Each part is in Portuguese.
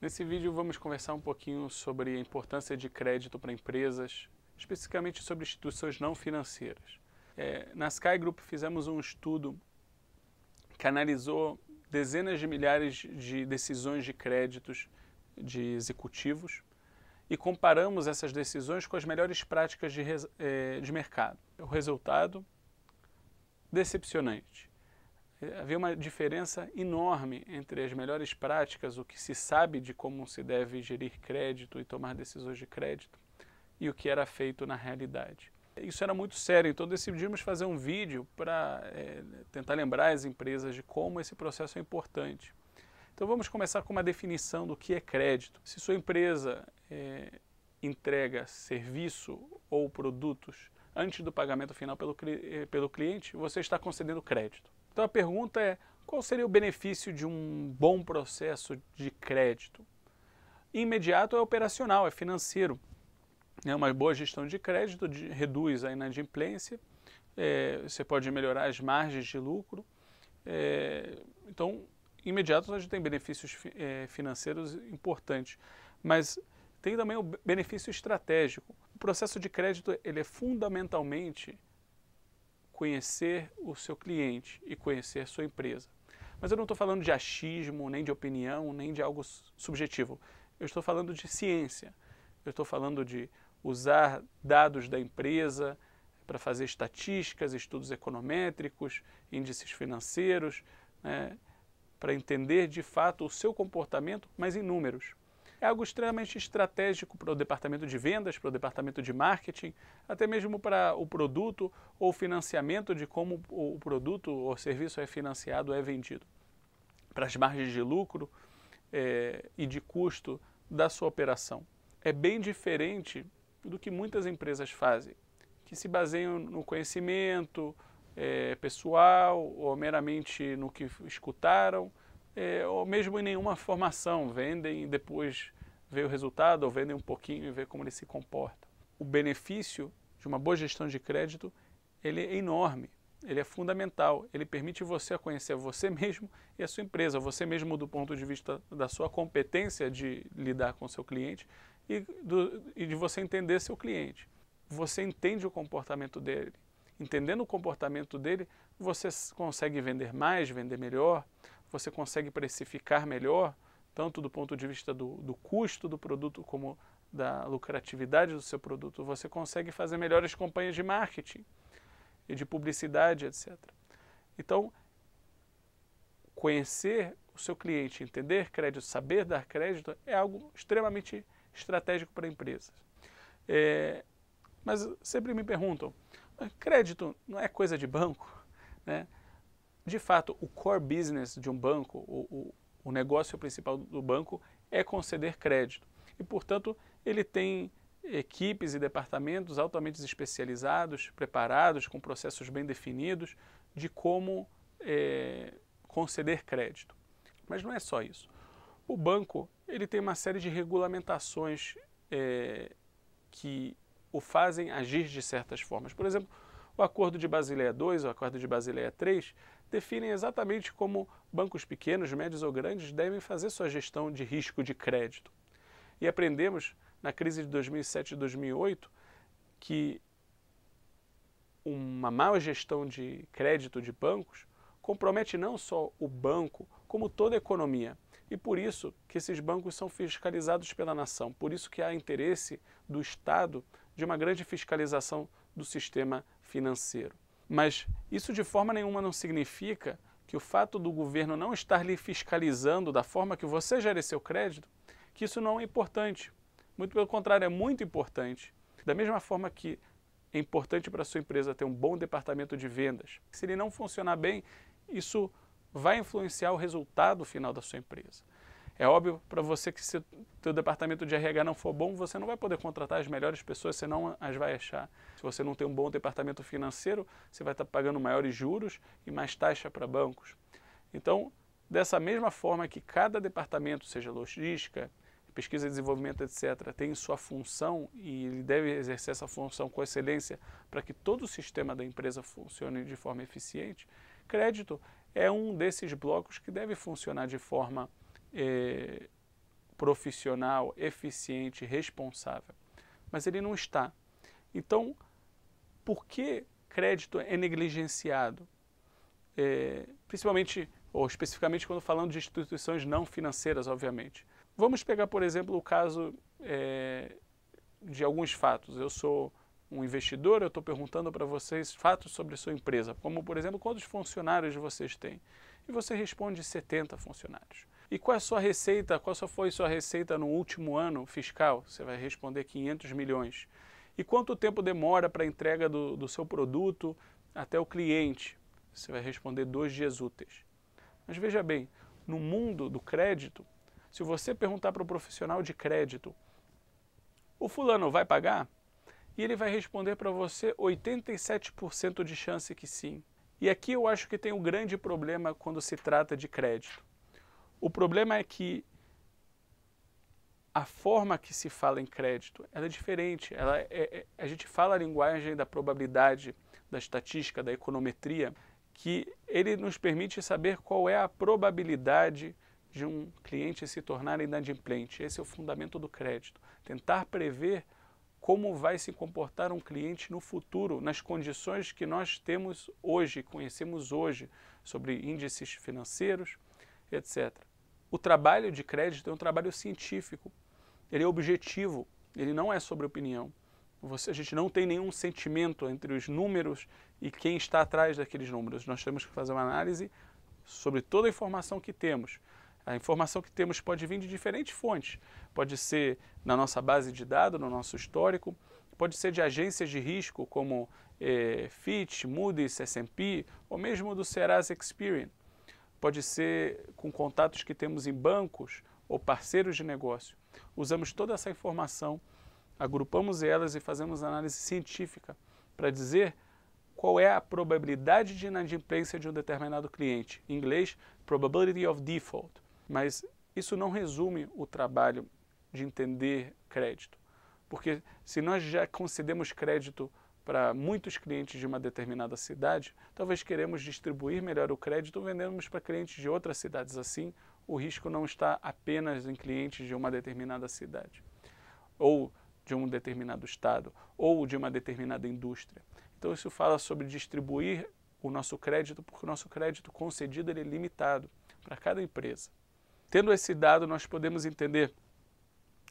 Nesse vídeo vamos conversar um pouquinho sobre a importância de crédito para empresas, especificamente sobre instituições não financeiras. Na Sky Group fizemos um estudo que analisou dezenas de milhares de decisões de créditos de executivos e comparamos essas decisões com as melhores práticas de mercado. O resultado, decepcionante. Havia uma diferença enorme entre as melhores práticas, o que se sabe de como se deve gerir crédito e tomar decisões de crédito, e o que era feito na realidade. Isso era muito sério, então decidimos fazer um vídeo para tentar lembrar as empresas de como esse processo é importante. Então vamos começar com uma definição do que é crédito. Se sua empresa entrega serviço ou produtos antes do pagamento final pelo cliente, você está concedendo crédito. Então a pergunta é, qual seria o benefício de um bom processo de crédito? Imediato é operacional, é financeiro. Uma boa gestão de crédito reduz a inadimplência, você pode melhorar as margens de lucro. Então, imediato a gente tem benefícios financeiros importantes, mas tem também o benefício estratégico. O processo de crédito ele é fundamentalmente conhecer o seu cliente e conhecer a sua empresa. Mas eu não estou falando de achismo, nem de opinião, nem de algo subjetivo. Eu estou falando de ciência. Eu estou falando de usar dados da empresa para fazer estatísticas, estudos econométricos, índices financeiros, para entender de fato o seu comportamento, mas em números. É algo extremamente estratégico para o departamento de vendas, para o departamento de marketing, até mesmo para o produto ou financiamento de como o produto ou serviço é financiado ou é vendido. Para as margens de lucro e de custo da sua operação. É bem diferente do que muitas empresas fazem, que se baseiam no conhecimento pessoal ou meramente no que escutaram, ou mesmo em nenhuma formação, vendem e depois vê o resultado, ou vendem um pouquinho e vê como ele se comporta. O benefício de uma boa gestão de crédito, ele é enorme, ele é fundamental, ele permite você conhecer você mesmo e a sua empresa, você mesmo do ponto de vista da sua competência de lidar com o seu cliente e de você entender seu cliente. Você entende o comportamento dele. Entendendo o comportamento dele, você consegue vender mais, vender melhor, você consegue precificar melhor, tanto do ponto de vista do custo do produto como da lucratividade do seu produto. Você consegue fazer melhores campanhas de marketing e de publicidade, etc. Então, conhecer o seu cliente, entender crédito, saber dar crédito é algo extremamente estratégico para empresas. Mas sempre me perguntam, crédito não é coisa de banco? De fato, o core business de um banco, o negócio principal do banco é conceder crédito. E, portanto, ele tem equipes e departamentos altamente especializados, preparados, com processos bem definidos de como conceder crédito. Mas não é só isso. O banco ele tem uma série de regulamentações que o fazem agir de certas formas. Por exemplo, o Acordo de Basileia II, o Acordo de Basileia III, definem exatamente como bancos pequenos, médios ou grandes devem fazer sua gestão de risco de crédito. E aprendemos na crise de 2007 e 2008 que uma má gestão de crédito de bancos compromete não só o banco, como toda a economia. E por isso que esses bancos são fiscalizados pela nação. Por isso que há interesse do Estado de uma grande fiscalização do sistema financeiro. Mas isso de forma nenhuma não significa que o fato do governo não estar lhe fiscalizando da forma que você gere seu crédito, que isso não é importante. Muito pelo contrário, é muito importante. Da mesma forma que é importante para a sua empresa ter um bom departamento de vendas, se ele não funcionar bem, isso vai influenciar o resultado final da sua empresa. É óbvio para você que se o seu departamento de RH não for bom, você não vai poder contratar as melhores pessoas, você não as vai achar. Se você não tem um bom departamento financeiro, você vai estar pagando maiores juros e mais taxa para bancos. Então, dessa mesma forma que cada departamento, seja logística, pesquisa e desenvolvimento, etc., tem sua função e ele deve exercer essa função com excelência para que todo o sistema da empresa funcione de forma eficiente, crédito é um desses blocos que deve funcionar de forma profissional, eficiente, responsável. Mas ele não está. Então, por que crédito é negligenciado? Principalmente, ou especificamente quando falando de instituições não financeiras, obviamente. Vamos pegar, por exemplo, o caso de alguns fatos. Eu sou um investidor, eu estou perguntando para vocês fatos sobre a sua empresa, como, por exemplo, quantos funcionários vocês têm? E você responde 70 funcionários. E qual é a sua receita, foi sua receita no último ano fiscal? Você vai responder 500 milhões. E quanto tempo demora para a entrega do seu produto até o cliente? Você vai responder 2 dias úteis. Mas veja bem, no mundo do crédito, se você perguntar para o profissional de crédito, o fulano vai pagar? E ele vai responder para você 87% de chance que sim. E aqui eu acho que tem um grande problema quando se trata de crédito. O problema é que a forma que se fala em crédito ela é diferente. A gente fala a linguagem da probabilidade, da estatística, da econometria, que ele nos permite saber qual é a probabilidade de um cliente se tornar inadimplente. Esse é o fundamento do crédito. Tentar prever como vai se comportar um cliente no futuro, nas condições que nós temos hoje, conhecemos hoje, sobre índices financeiros, etc. O trabalho de crédito é um trabalho científico, ele é objetivo, ele não é sobre opinião. A gente não tem nenhum sentimento entre os números e quem está atrás daqueles números. Nós temos que fazer uma análise sobre toda a informação que temos. A informação que temos pode vir de diferentes fontes. Pode ser na nossa base de dados, no nosso histórico, pode ser de agências de risco como Fitch, Moody's, S&P, ou mesmo do Serasa Experian. Pode ser com contatos que temos em bancos ou parceiros de negócio. Usamos toda essa informação, agrupamos elas e fazemos análise científica para dizer qual é a probabilidade de inadimplência de um determinado cliente. Em inglês, probability of default. Mas isso não resume o trabalho de entender crédito. Porque se nós já concedemos crédito para muitos clientes de uma determinada cidade, talvez queremos distribuir melhor o crédito, vendemos para clientes de outras cidades. Assim, o risco não está apenas em clientes de uma determinada cidade, ou de um determinado estado, ou de uma determinada indústria. Então isso fala sobre distribuir o nosso crédito, porque o nosso crédito concedido ele é limitado para cada empresa. Tendo esse dado, nós podemos entender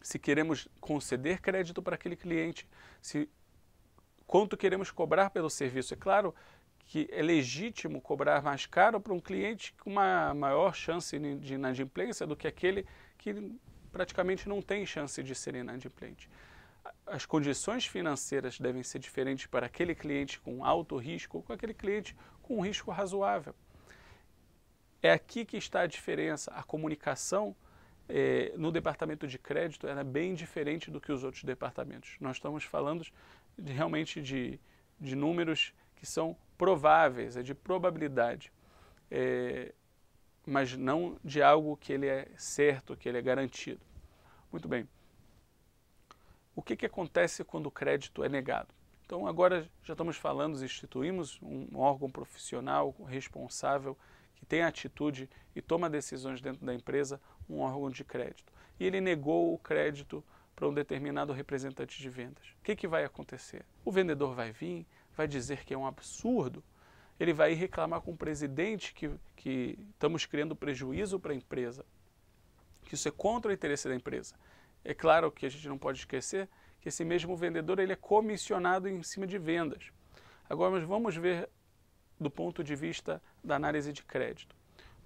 se queremos conceder crédito para aquele cliente, quanto queremos cobrar pelo serviço. É claro que é legítimo cobrar mais caro para um cliente com uma maior chance de inadimplência do que aquele que praticamente não tem chance de ser inadimplente. As condições financeiras devem ser diferentes para aquele cliente com alto risco ou com aquele cliente com um risco razoável. É aqui que está a diferença. A comunicação no departamento de crédito é bem diferente do que os outros departamentos. Nós estamos falando realmente de números que são prováveis, é de probabilidade, mas não de algo que ele é certo, que ele é garantido. Muito bem. O que acontece quando o crédito é negado? Então agora já estamos falando, instituímos um órgão profissional responsável que tem atitude e toma decisões dentro da empresa, um órgão de crédito. E ele negou o crédito para um determinado representante de vendas. O que vai acontecer? O vendedor vai vir, vai dizer que é um absurdo, ele vai ir reclamar com o presidente que estamos criando prejuízo para a empresa, que isso é contra o interesse da empresa. É claro que a gente não pode esquecer que esse mesmo vendedor ele é comissionado em cima de vendas. Agora nós vamos ver do ponto de vista da análise de crédito.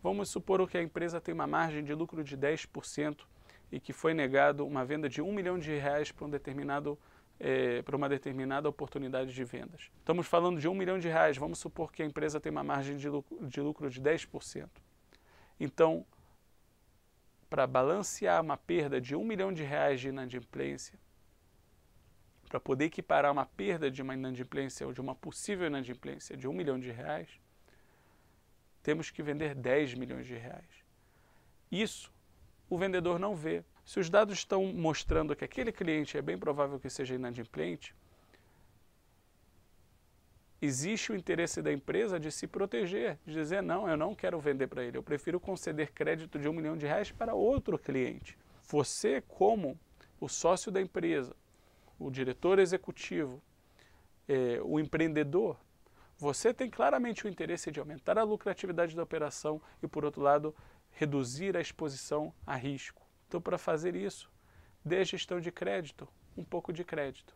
Vamos supor que a empresa tem uma margem de lucro de 10% e que foi negado uma venda de R$1 milhão para uma determinada oportunidade de vendas. Estamos falando de R$1 milhão, vamos supor que a empresa tem uma margem de lucro de 10%. Então, para balancear uma perda de R$1 milhão de inadimplência, para poder equiparar uma perda de uma inadimplência ou de uma possível inadimplência de R$1 milhão, temos que vender R$10 milhões. Isso o vendedor não vê. Se os dados estão mostrando que aquele cliente é bem provável que seja inadimplente, existe o interesse da empresa de se proteger, de dizer, não, eu não quero vender para ele, eu prefiro conceder crédito de R$1 milhão para outro cliente. Você, como o sócio da empresa, o diretor executivo, o empreendedor, você tem claramente o interesse de aumentar a lucratividade da operação e, por outro lado, reduzir a exposição a risco. Então, para fazer isso, dê à gestão de crédito um pouco de crédito.